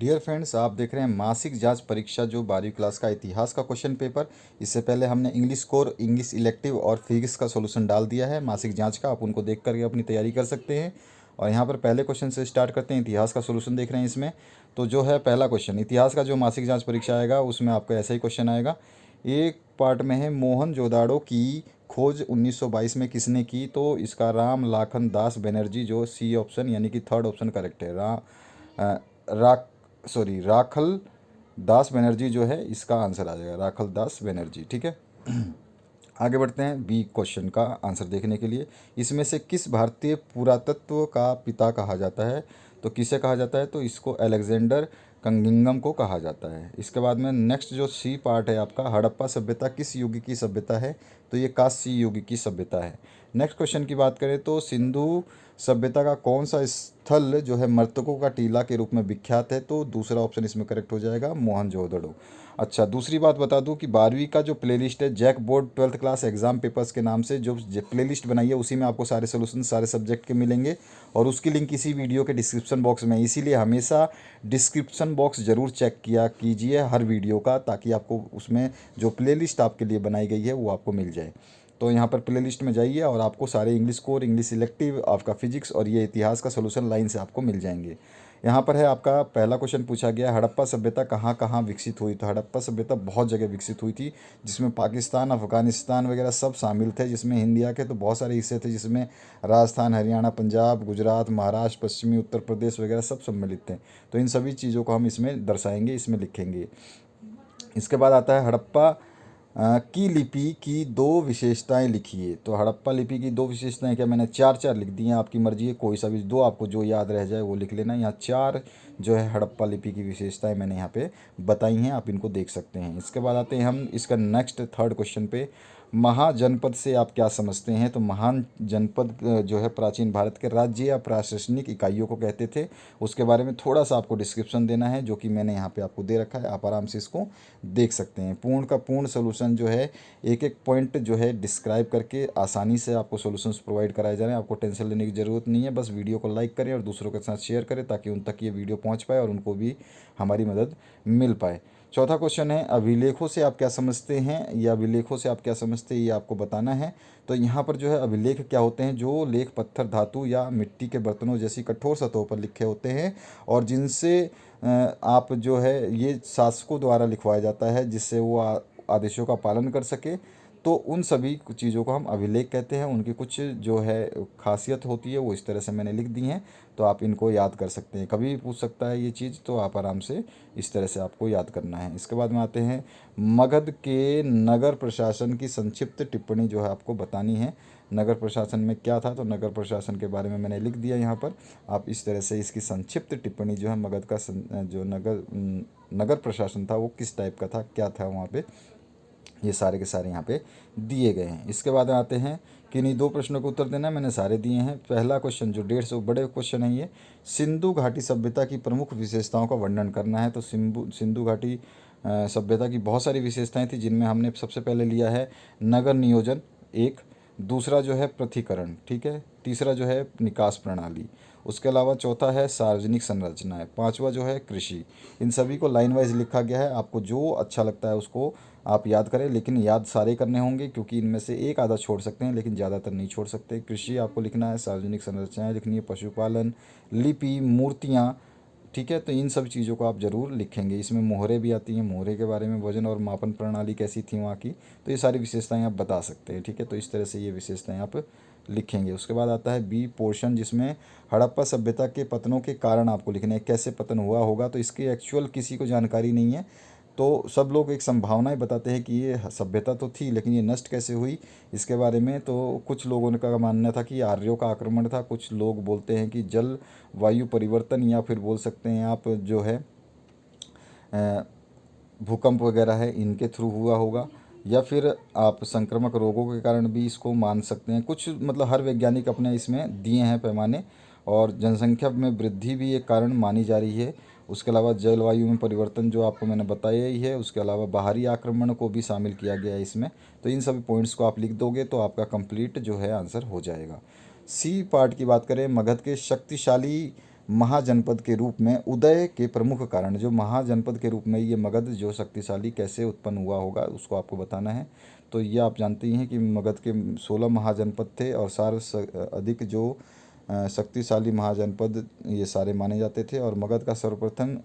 Dear friends, आप देख रहे हैं मासिक जांच परीक्षा जो 12वीं क्लास का इतिहास का क्वेश्चन पेपर। इससे पहले हमने इंग्लिश कोर, इंग्लिश इलेक्टिव और फिजिक्स का सॉल्यूशन डाल दिया है मासिक जांच का। आप उनको देख करके अपनी तैयारी कर सकते हैं। और यहाँ पर पहले क्वेश्चन से स्टार्ट करते हैं। इतिहास का सॉल्यूशन देख रहे हैं इसमें। तो जो है पहला क्वेश्चन इतिहास का जो मासिक जाँच परीक्षा आएगा उसमें आपका ऐसा ही क्वेश्चन आएगा। एक पार्ट में है मोहनजोदाड़ो की खोज 1922 में किसने की, तो इसका राम लाखन दास बनर्जी, जो सी ऑप्शन यानी कि थर्ड ऑप्शन करेक्ट है। रा राखल दास बनर्जी जो है इसका आंसर आ जाएगा, राखल दास बनर्जी। ठीक है। आगे बढ़ते हैं बी क्वेश्चन का आंसर देखने के लिए। इसमें से किस भारतीय पुरातत्व का पिता कहा जाता है, तो किसे कहा जाता है, तो इसको अलेक्जेंडर कंगिंगम को कहा जाता है। इसके बाद में नेक्स्ट जो सी पार्ट है आपका, हड़प्पा सभ्यता किस युग की सभ्यता है, तो ये कांस्य युग की सभ्यता है। नेक्स्ट क्वेश्चन की बात करें तो सिंधु सभ्यता का कौन सा स्थल जो है मृतकों का टीला के रूप में विख्यात है, तो दूसरा ऑप्शन इसमें करेक्ट हो जाएगा, मोहनजोदड़ो। अच्छा, दूसरी बात बता दूं कि 12वीं का जो प्लेलिस्ट है JAC board 12th class exam papers के नाम से जो प्लेलिस्ट बनाई है उसी में आपको सारे सोल्यूशन सारे सब्जेक्ट के मिलेंगे। और उसकी लिंक इसी वीडियो के डिस्क्रिप्शन बॉक्स में है। इसीलिए हमेशा डिस्क्रिप्शन बॉक्स ज़रूर चेक किया कीजिए हर वीडियो का, ताकि आपको उसमें जो प्लेलिस्ट आपके लिए बनाई गई है वो आपको मिल जाए। तो यहाँ पर प्लेलिस्ट में जाइए और आपको सारे इंग्लिश कोर, इंग्लिश इलेक्टिव, आपका फिजिक्स और ये इतिहास का सोल्यूशन लाइन से आपको मिल जाएंगे। यहाँ पर है आपका पहला क्वेश्चन पूछा गया, हड़प्पा सभ्यता कहाँ कहाँ विकसित हुई। तो हड़प्पा सभ्यता बहुत जगह विकसित हुई थी, जिसमें पाकिस्तान, अफगानिस्तान वगैरह सब शामिल थे। जिसमें इंडिया के तो बहुत सारे हिस्से थे, जिसमें राजस्थान, हरियाणा, पंजाब, गुजरात, महाराष्ट्र, पश्चिमी उत्तर प्रदेश वगैरह सब सम्मिलित थे। तो इन सभी चीज़ों को हम इसमें दर्शाएंगे, इसमें लिखेंगे। इसके बाद आता है हड़प्पा की लिपि की दो विशेषताएं लिखिए। तो हड़प्पा लिपि की दो विशेषताएं क्या, मैंने चार चार लिख दी हैं, आपकी मर्जी है कोई सा भी दो आपको जो याद रह जाए वो लिख लेना। यहाँ चार जो है हड़प्पा लिपि की विशेषताएं मैंने यहाँ पे बताई हैं, आप इनको देख सकते हैं। इसके बाद आते हैं हम इसका नेक्स्ट थर्ड क्वेश्चन पे। महाजनपद से आप क्या समझते हैं, तो महान जनपद जो है प्राचीन भारत के राज्य या प्रशासनिक इकाइयों को कहते थे। उसके बारे में थोड़ा सा आपको डिस्क्रिप्शन देना है, जो कि मैंने यहाँ पे आपको दे रखा है, आप आराम से इसको देख सकते हैं। पूर्ण का पूर्ण सोल्यूशन जो है एक एक पॉइंट जो है डिस्क्राइब करके आसानी से आपको सोल्यूशंस प्रोवाइड कराए जा रहे हैं। आपको टेंशन लेने की ज़रूरत नहीं है, बस वीडियो को लाइक करें और दूसरों के साथ शेयर करें, ताकि उन तक ये वीडियो पहुँच पाए और उनको भी हमारी मदद मिल पाए। चौथा क्वेश्चन है, अभिलेखों से आप क्या समझते हैं, या अभिलेखों से आप क्या समझते हैं ये आपको बताना है। तो यहाँ पर जो है अभिलेख क्या होते हैं, जो लेख पत्थर, धातु या मिट्टी के बर्तनों जैसी कठोर सतहों पर लिखे होते हैं, और जिनसे आप जो है ये शासकों द्वारा लिखवाया जाता है, जिससे वो आदेशों का पालन कर सके। तो उन सभी चीज़ों को हम अभिलेख कहते हैं। उनकी कुछ जो है खासियत होती है वो इस तरह से मैंने लिख दी हैं, तो आप इनको याद कर सकते हैं। कभी भी पूछ सकता है ये चीज़, तो आप आराम से इस तरह से आपको याद करना है। इसके बाद में आते हैं मगध के नगर प्रशासन की संक्षिप्त टिप्पणी जो है आपको बतानी है। नगर प्रशासन में क्या था, तो नगर प्रशासन के बारे में मैंने लिख दिया यहाँ पर। आप इस तरह से इसकी संक्षिप्त टिप्पणी जो है मगध का जो नगर प्रशासन था वो किस टाइप का था, क्या था वहाँ पे, ये सारे के सारे यहाँ पे दिए गए हैं। इसके बाद आते हैं कि इन्हीं दो प्रश्नों को उत्तर देना है, मैंने सारे दिए हैं। पहला क्वेश्चन जो 150 बड़े क्वेश्चन है ये, सिंधु घाटी सभ्यता की प्रमुख विशेषताओं का वर्णन करना है। तो सिंधु घाटी सभ्यता की बहुत सारी विशेषताएं थी, जिनमें हमने सबसे पहले लिया है नगर नियोजन एक, दूसरा जो है पृथक्करण, ठीक है, तीसरा जो है निकास प्रणाली, उसके अलावा चौथा है सार्वजनिक संरचनाएं, पांचवा जो है कृषि। इन सभी को लाइन वाइज लिखा गया है, आपको जो अच्छा लगता है उसको आप याद करें, लेकिन याद सारे करने होंगे, क्योंकि इनमें से एक आधा छोड़ सकते हैं लेकिन ज़्यादातर नहीं छोड़ सकते। कृषि आपको लिखना है, सार्वजनिक संरचनाएं लिखनी है, पशुपालन, लिपि, मूर्तियाँ, ठीक है। तो इन सब चीज़ों को आप ज़रूर लिखेंगे। इसमें मोहरे भी आती हैं, मोहरे के बारे में, वजन और मापन प्रणाली कैसी थी वहाँ की, तो ये सारी विशेषताएं आप बता सकते हैं, ठीक है। तो इस तरह से ये विशेषताएं आप लिखेंगे। उसके बाद आता है बी पोर्शन, जिसमें हड़प्पा सभ्यता के पतनों के कारण आपको लिखने हैं, कैसे पतन हुआ होगा। तो इसकी एक्चुअल किसी को जानकारी नहीं है, तो सब लोग एक संभावनाएं बताते हैं कि ये सभ्यता तो थी, लेकिन ये नष्ट कैसे हुई इसके बारे में। तो कुछ लोगों का मानना था कि आर्यों का आक्रमण था, कुछ लोग बोलते हैं कि जल वायु परिवर्तन, या फिर बोल सकते हैं आप जो है भूकंप वगैरह है इनके थ्रू हुआ होगा, या फिर आप संक्रामक रोगों के कारण भी इसको मान सकते हैं। कुछ मतलब हर वैज्ञानिक अपने इसमें दिए हैं पैमाने, और जनसंख्या में वृद्धि भी एक कारण मानी जा रही है। उसके अलावा जलवायु में परिवर्तन जो आपको मैंने बताया ही है, उसके अलावा बाहरी आक्रमण को भी शामिल किया गया है इसमें। तो इन सभी पॉइंट्स को आप लिख दोगे तो आपका कंप्लीट जो है आंसर हो जाएगा। सी पार्ट की बात करें, मगध के शक्तिशाली महाजनपद के रूप में उदय के प्रमुख कारण, जो महाजनपद के रूप में ये मगध जो शक्तिशाली कैसे उत्पन्न हुआ होगा उसको आपको बताना है। तो ये आप जानते ही हैं कि मगध के 16 महाजनपद थे और अधिक जो शक्तिशाली महाजनपद ये सारे माने जाते थे। और मगध का सर्वप्रथम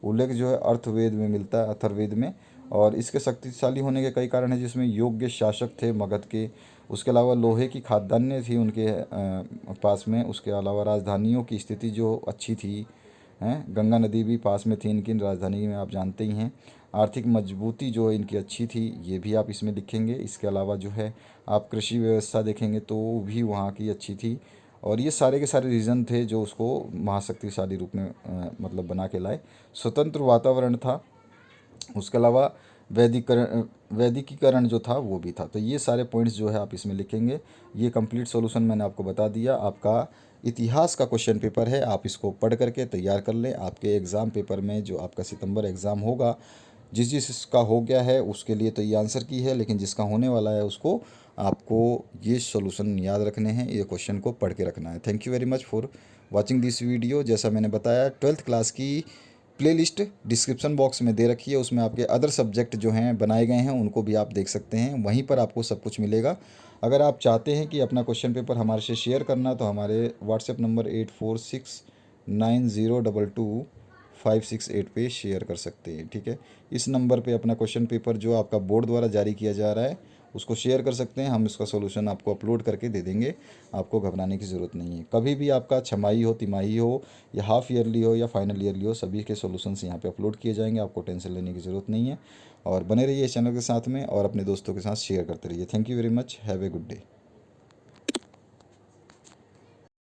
उल्लेख जो है अर्थवेद में मिलता है, अथर्ववेद में। और इसके शक्तिशाली होने के कई कारण हैं, जिसमें योग्य शासक थे मगध के, उसके अलावा लोहे की खाद्यान्य थी उनके पास में, उसके अलावा राजधानियों की स्थिति जो अच्छी थी हैं, गंगा नदी भी पास में थी इनकी राजधानी में, आप जानते ही हैं। आर्थिक मजबूती जो इनकी अच्छी थी, ये भी आप इसमें लिखेंगे। इसके अलावा जो है आप कृषि व्यवस्था देखेंगे तो वो भी वहाँ की अच्छी थी। और ये सारे के सारे रीज़न थे जो उसको महाशक्तिशाली रूप में मतलब बना के लाए। स्वतंत्र वातावरण था, उसके अलावा वैदिकीकरण जो था वो भी था। तो ये सारे पॉइंट्स जो है आप इसमें लिखेंगे। ये कंप्लीट सॉल्यूशन मैंने आपको बता दिया। आपका इतिहास का क्वेश्चन पेपर है, आप इसको पढ़ करके तैयार कर लें। आपके एग्ज़ाम पेपर में जो आपका सितंबर एग्ज़ाम होगा, जिसका हो गया है उसके लिए तो ये आंसर की है, लेकिन जिसका होने वाला है उसको आपको ये सॉल्यूशन याद रखने हैं, ये क्वेश्चन को पढ़ के रखना है। Thank you very much for watching this video. जैसा मैंने बताया 12th क्लास की प्लेलिस्ट डिस्क्रिप्शन बॉक्स में दे रखी है, उसमें आपके अदर सब्जेक्ट जो हैं बनाए गए हैं उनको भी आप देख सकते हैं, वहीं पर आपको सब कुछ मिलेगा। अगर आप चाहते हैं कि अपना क्वेश्चन पेपर हमारे से शेयर करना, तो हमारे व्हाट्सएप नंबर 8469022568 पे शेयर कर सकते हैं, ठीक है। इस नंबर पे अपना क्वेश्चन पेपर जो आपका बोर्ड द्वारा जारी किया जा रहा है उसको शेयर कर सकते हैं। हम इसका सॉल्यूशन आपको अपलोड करके दे देंगे, आपको घबराने की ज़रूरत नहीं है। कभी भी आपका छमाही हो, तिमाही हो, या हाफ ईयरली हो, या फाइनल ईयरली हो, सभी के सॉल्यूशंस यहाँ पे अपलोड किए जाएंगे, आपको टेंशन लेने की ज़रूरत नहीं है। और बने रहिए इस चैनल के साथ में और अपने दोस्तों के साथ शेयर करते रहिए। Thank you very much, have a good day.